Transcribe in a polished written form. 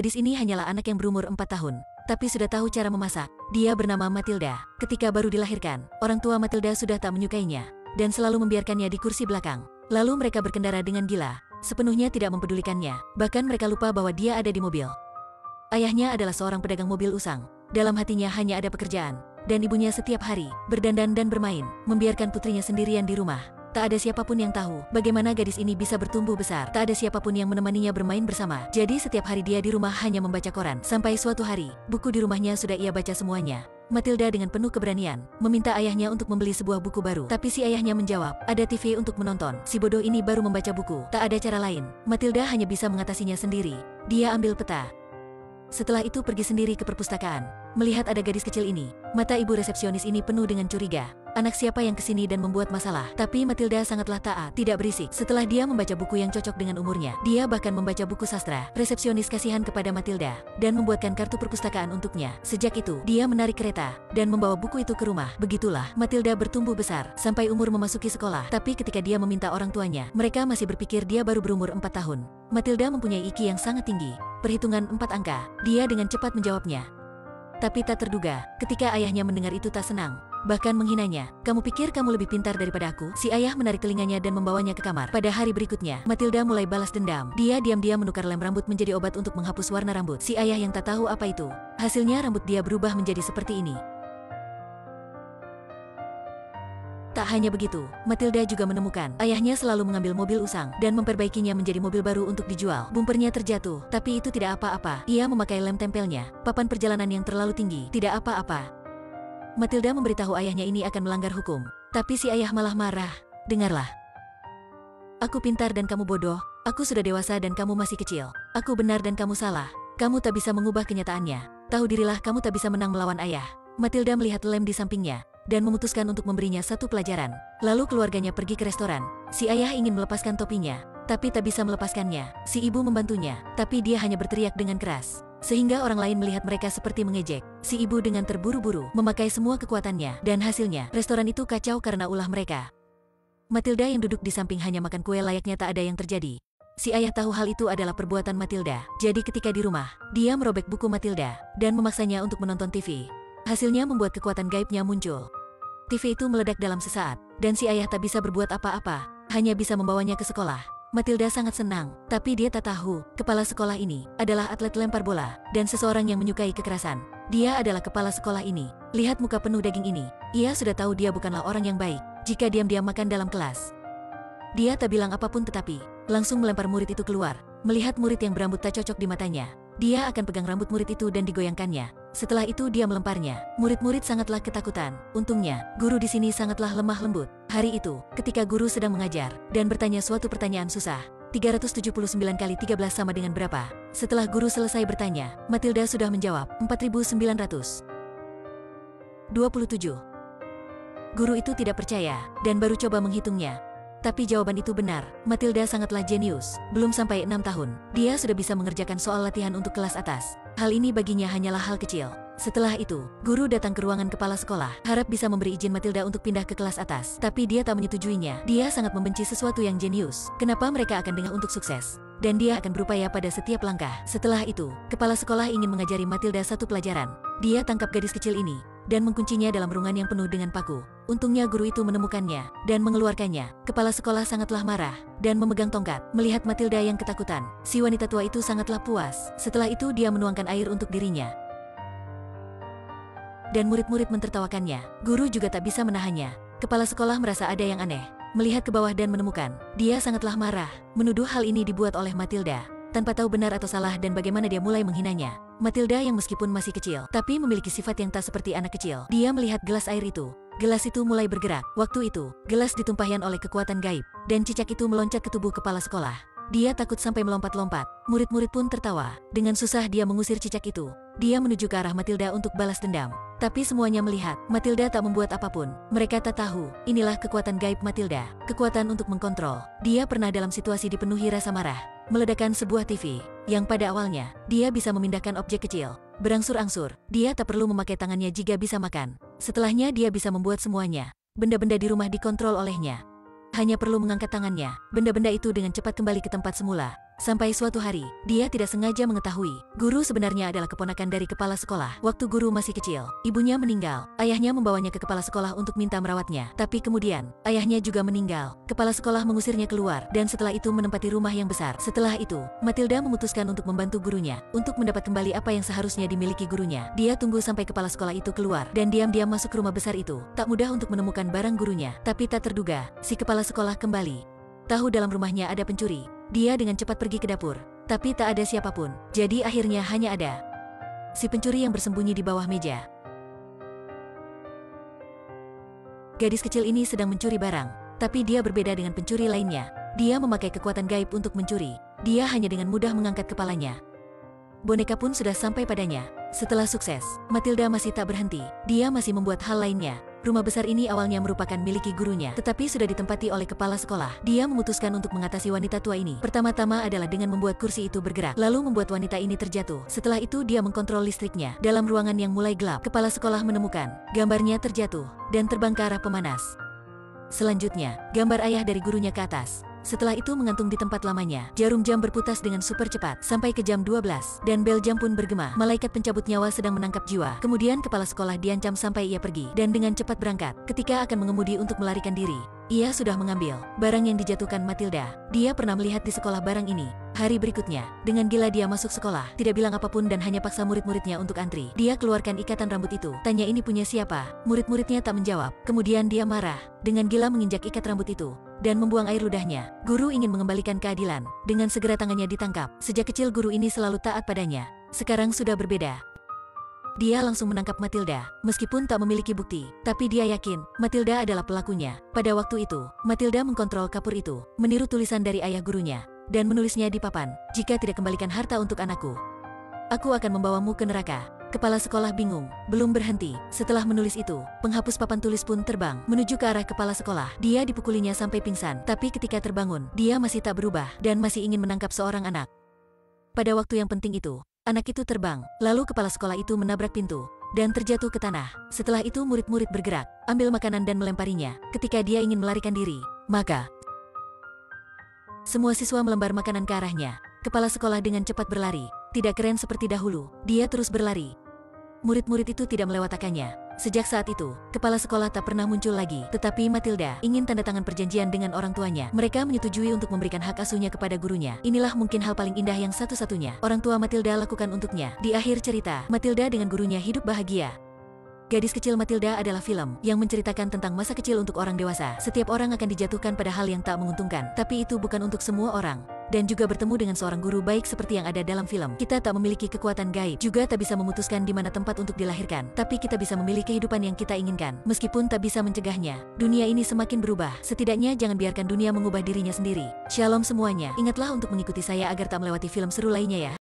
Gadis ini hanyalah anak yang berumur 4 tahun, tapi sudah tahu cara memasak. Dia bernama Matilda. Ketika baru dilahirkan, orang tua Matilda sudah tak menyukainya, dan selalu membiarkannya di kursi belakang. Lalu mereka berkendara dengan gila, sepenuhnya tidak mempedulikannya. Bahkan mereka lupa bahwa dia ada di mobil. Ayahnya adalah seorang pedagang mobil usang. Dalam hatinya hanya ada pekerjaan, dan ibunya setiap hari berdandan dan bermain, membiarkan putrinya sendirian di rumah. Tak ada siapapun yang tahu bagaimana gadis ini bisa bertumbuh besar. Tak ada siapapun yang menemaninya bermain bersama. Jadi setiap hari dia di rumah hanya membaca koran. Sampai suatu hari, buku di rumahnya sudah ia baca semuanya. Matilda dengan penuh keberanian meminta ayahnya untuk membeli sebuah buku baru. Tapi si ayahnya menjawab, ada TV untuk menonton. Si bodoh ini baru membaca buku. Tak ada cara lain. Matilda hanya bisa mengatasinya sendiri. Dia ambil peta. Setelah itu pergi sendiri ke perpustakaan. Melihat ada gadis kecil ini, mata ibu resepsionis ini penuh dengan curiga. Anak siapa yang kesini dan membuat masalah? Tapi Matilda sangatlah taat, tidak berisik. Setelah dia membaca buku yang cocok dengan umurnya, dia bahkan membaca buku sastra. Resepsionis kasihan kepada Matilda, dan membuatkan kartu perpustakaan untuknya. Sejak itu, dia menarik kereta, dan membawa buku itu ke rumah. Begitulah, Matilda bertumbuh besar, sampai umur memasuki sekolah. Tapi ketika dia meminta orang tuanya, mereka masih berpikir dia baru berumur 4 tahun. Matilda mempunyai IQ yang sangat tinggi. Perhitungan 4 angka, dia dengan cepat menjawabnya. Tapi tak terduga, ketika ayahnya mendengar itu tak senang, bahkan menghinanya. Kamu pikir kamu lebih pintar daripada aku? Si ayah menarik telinganya dan membawanya ke kamar. Pada hari berikutnya, Matilda mulai balas dendam. Dia diam-diam menukar lem rambut menjadi obat untuk menghapus warna rambut. Si ayah yang tak tahu apa itu. Hasilnya rambut dia berubah menjadi seperti ini. Tak hanya begitu, Matilda juga menemukan ayahnya selalu mengambil mobil usang dan memperbaikinya menjadi mobil baru untuk dijual. Bumpernya terjatuh, tapi itu tidak apa-apa. Ia memakai lem tempelnya. Papan perjalanan yang terlalu tinggi, tidak apa-apa. Matilda memberitahu ayahnya ini akan melanggar hukum, tapi si ayah malah marah. Dengarlah. Aku pintar dan kamu bodoh. Aku sudah dewasa dan kamu masih kecil. Aku benar dan kamu salah. Kamu tak bisa mengubah kenyataannya. Tahu dirilah kamu tak bisa menang melawan ayah. Matilda melihat lem di sampingnya dan memutuskan untuk memberinya satu pelajaran. Lalu keluarganya pergi ke restoran. Si ayah ingin melepaskan topinya, tapi tak bisa melepaskannya. Si ibu membantunya, tapi dia hanya berteriak dengan keras, sehingga orang lain melihat mereka seperti mengejek. Si ibu dengan terburu-buru memakai semua kekuatannya, dan hasilnya, restoran itu kacau karena ulah mereka. Matilda yang duduk di samping hanya makan kue layaknya tak ada yang terjadi. Si ayah tahu hal itu adalah perbuatan Matilda. Jadi ketika di rumah, dia merobek buku Matilda dan memaksanya untuk menonton TV. Hasilnya membuat kekuatan gaibnya muncul. TV itu meledak dalam sesaat, dan si ayah tak bisa berbuat apa-apa, hanya bisa membawanya ke sekolah. Matilda sangat senang, tapi dia tak tahu, kepala sekolah ini adalah atlet lempar bola, dan seseorang yang menyukai kekerasan. Dia adalah kepala sekolah ini. Lihat muka penuh daging ini. Ia sudah tahu dia bukanlah orang yang baik, jika diam-diam makan dalam kelas. Dia tak bilang apapun tetapi langsung melempar murid itu keluar. Melihat murid yang berambut tak cocok di matanya, dia akan pegang rambut murid itu dan digoyangkannya. Setelah itu dia melemparnya. Murid-murid sangatlah ketakutan. Untungnya, guru di sini sangatlah lemah lembut. Hari itu, ketika guru sedang mengajar dan bertanya suatu pertanyaan susah, 379 kali 13 sama dengan berapa? Setelah guru selesai bertanya, Matilda sudah menjawab, 4927. Guru itu tidak percaya dan baru coba menghitungnya. Tapi jawaban itu benar. Matilda sangatlah jenius. Belum sampai 6 tahun, dia sudah bisa mengerjakan soal latihan untuk kelas atas. Hal ini baginya hanyalah hal kecil. Setelah itu, guru datang ke ruangan kepala sekolah, harap bisa memberi izin Matilda untuk pindah ke kelas atas. Tapi dia tak menyetujuinya. Dia sangat membenci sesuatu yang jenius. Kenapa mereka akan dengar untuk sukses? Dan dia akan berupaya pada setiap langkah. Setelah itu, kepala sekolah ingin mengajari Matilda satu pelajaran. Dia tangkap gadis kecil ini dan mengkuncinya dalam ruangan yang penuh dengan paku. Untungnya guru itu menemukannya dan mengeluarkannya. Kepala sekolah sangatlah marah dan memegang tongkat. Melihat Matilda yang ketakutan, si wanita tua itu sangatlah puas. Setelah itu dia menuangkan air untuk dirinya. Dan murid-murid mentertawakannya. Guru juga tak bisa menahannya. Kepala sekolah merasa ada yang aneh. Melihat ke bawah dan menemukan, dia sangatlah marah. Menuduh hal ini dibuat oleh Matilda, tanpa tahu benar atau salah dan bagaimana dia mulai menghinanya. Matilda yang meskipun masih kecil, tapi memiliki sifat yang tak seperti anak kecil. Dia melihat gelas air itu. Gelas itu mulai bergerak. Waktu itu, gelas ditumpahkan oleh kekuatan gaib, dan cicak itu meloncat ke tubuh kepala sekolah. Dia takut sampai melompat-lompat. Murid-murid pun tertawa. Dengan susah dia mengusir cicak itu. Dia menuju ke arah Matilda untuk balas dendam. Tapi semuanya melihat, Matilda tak membuat apapun. Mereka tak tahu, inilah kekuatan gaib Matilda. Kekuatan untuk mengkontrol. Dia pernah dalam situasi dipenuhi rasa marah, meledakkan sebuah TV, yang pada awalnya, dia bisa memindahkan objek kecil. Berangsur-angsur, dia tak perlu memakai tangannya jika bisa makan. Setelahnya dia bisa membuat semuanya. Benda-benda di rumah dikontrol olehnya. Hanya perlu mengangkat tangannya, benda-benda itu dengan cepat kembali ke tempat semula. Sampai suatu hari, dia tidak sengaja mengetahui, guru sebenarnya adalah keponakan dari kepala sekolah. Waktu guru masih kecil, ibunya meninggal. Ayahnya membawanya ke kepala sekolah untuk minta merawatnya. Tapi kemudian, ayahnya juga meninggal. Kepala sekolah mengusirnya keluar, dan setelah itu menempati rumah yang besar. Setelah itu, Matilda memutuskan untuk membantu gurunya, untuk mendapat kembali apa yang seharusnya dimiliki gurunya. Dia tunggu sampai kepala sekolah itu keluar, dan diam-diam masuk ke rumah besar itu. Tak mudah untuk menemukan barang gurunya, tapi tak terduga, si kepala sekolah kembali. Tahu dalam rumahnya ada pencuri. Dia dengan cepat pergi ke dapur, tapi tak ada siapapun. Jadi akhirnya hanya ada si pencuri yang bersembunyi di bawah meja. Gadis kecil ini sedang mencuri barang, tapi dia berbeda dengan pencuri lainnya. Dia memakai kekuatan gaib untuk mencuri. Dia hanya dengan mudah mengangkat kepalanya. Boneka pun sudah sampai padanya. Setelah sukses, Matilda masih tak berhenti. Dia masih membuat hal lainnya. Rumah besar ini awalnya merupakan miliki gurunya, tetapi sudah ditempati oleh kepala sekolah. Dia memutuskan untuk mengatasi wanita tua ini. Pertama-tama adalah dengan membuat kursi itu bergerak, lalu membuat wanita ini terjatuh. Setelah itu dia mengkontrol listriknya. Dalam ruangan yang mulai gelap, kepala sekolah menemukan gambarnya terjatuh dan terbang ke arah pemanas. Selanjutnya, gambar ayah dari gurunya ke atas. Setelah itu mengantung di tempat lamanya. Jarum jam berputas dengan super cepat sampai ke jam 12 dan bel jam pun bergema. Malaikat pencabut nyawa sedang menangkap jiwa. Kemudian kepala sekolah diancam sampai ia pergi dan dengan cepat berangkat. Ketika akan mengemudi untuk melarikan diri, ia sudah mengambil barang yang dijatuhkan Matilda. Dia pernah melihat di sekolah barang ini. Hari berikutnya, dengan gila dia masuk sekolah, tidak bilang apapun dan hanya paksa murid-muridnya untuk antri. Dia keluarkan ikatan rambut itu. Tanya ini punya siapa? Murid-muridnya tak menjawab. Kemudian dia marah. Dengan gila menginjak ikat rambut itu dan membuang air ludahnya. Guru ingin mengembalikan keadilan. Dengan segera tangannya ditangkap. Sejak kecil guru ini selalu taat padanya. Sekarang sudah berbeda. Dia langsung menangkap Matilda, meskipun tak memiliki bukti. Tapi dia yakin, Matilda adalah pelakunya. Pada waktu itu, Matilda mengkontrol kapur itu, meniru tulisan dari ayah gurunya, dan menulisnya di papan, "Jika tidak kembalikan harta untuk anakku, aku akan membawamu ke neraka." Kepala sekolah bingung, belum berhenti. Setelah menulis itu, penghapus papan tulis pun terbang menuju ke arah kepala sekolah. Dia dipukulinya sampai pingsan, tapi ketika terbangun, dia masih tak berubah dan masih ingin menangkap seorang anak. Pada waktu yang penting itu, anak itu terbang, lalu kepala sekolah itu menabrak pintu dan terjatuh ke tanah. Setelah itu murid-murid bergerak, ambil makanan dan melemparinya. Ketika dia ingin melarikan diri, maka semua siswa melembar makanan ke arahnya. Kepala sekolah dengan cepat berlari. Tidak keren seperti dahulu, dia terus berlari. Murid-murid itu tidak melewatkannya. Sejak saat itu, kepala sekolah tak pernah muncul lagi. Tetapi Matilda ingin tanda tangan perjanjian dengan orang tuanya. Mereka menyetujui untuk memberikan hak asuhnya kepada gurunya. Inilah mungkin hal paling indah yang satu-satunya orang tua Matilda lakukan untuknya. Di akhir cerita, Matilda dengan gurunya hidup bahagia. Gadis Kecil Matilda adalah film yang menceritakan tentang masa kecil untuk orang dewasa. Setiap orang akan dijatuhkan pada hal yang tak menguntungkan, tapi itu bukan untuk semua orang. Dan juga bertemu dengan seorang guru baik seperti yang ada dalam film. Kita tak memiliki kekuatan gaib, juga tak bisa memutuskan di mana tempat untuk dilahirkan. Tapi kita bisa memilih kehidupan yang kita inginkan, meskipun tak bisa mencegahnya. Dunia ini semakin berubah, setidaknya jangan biarkan dunia mengubah dirinya sendiri. Shalom semuanya, ingatlah untuk mengikuti saya agar tak melewati film seru lainnya ya.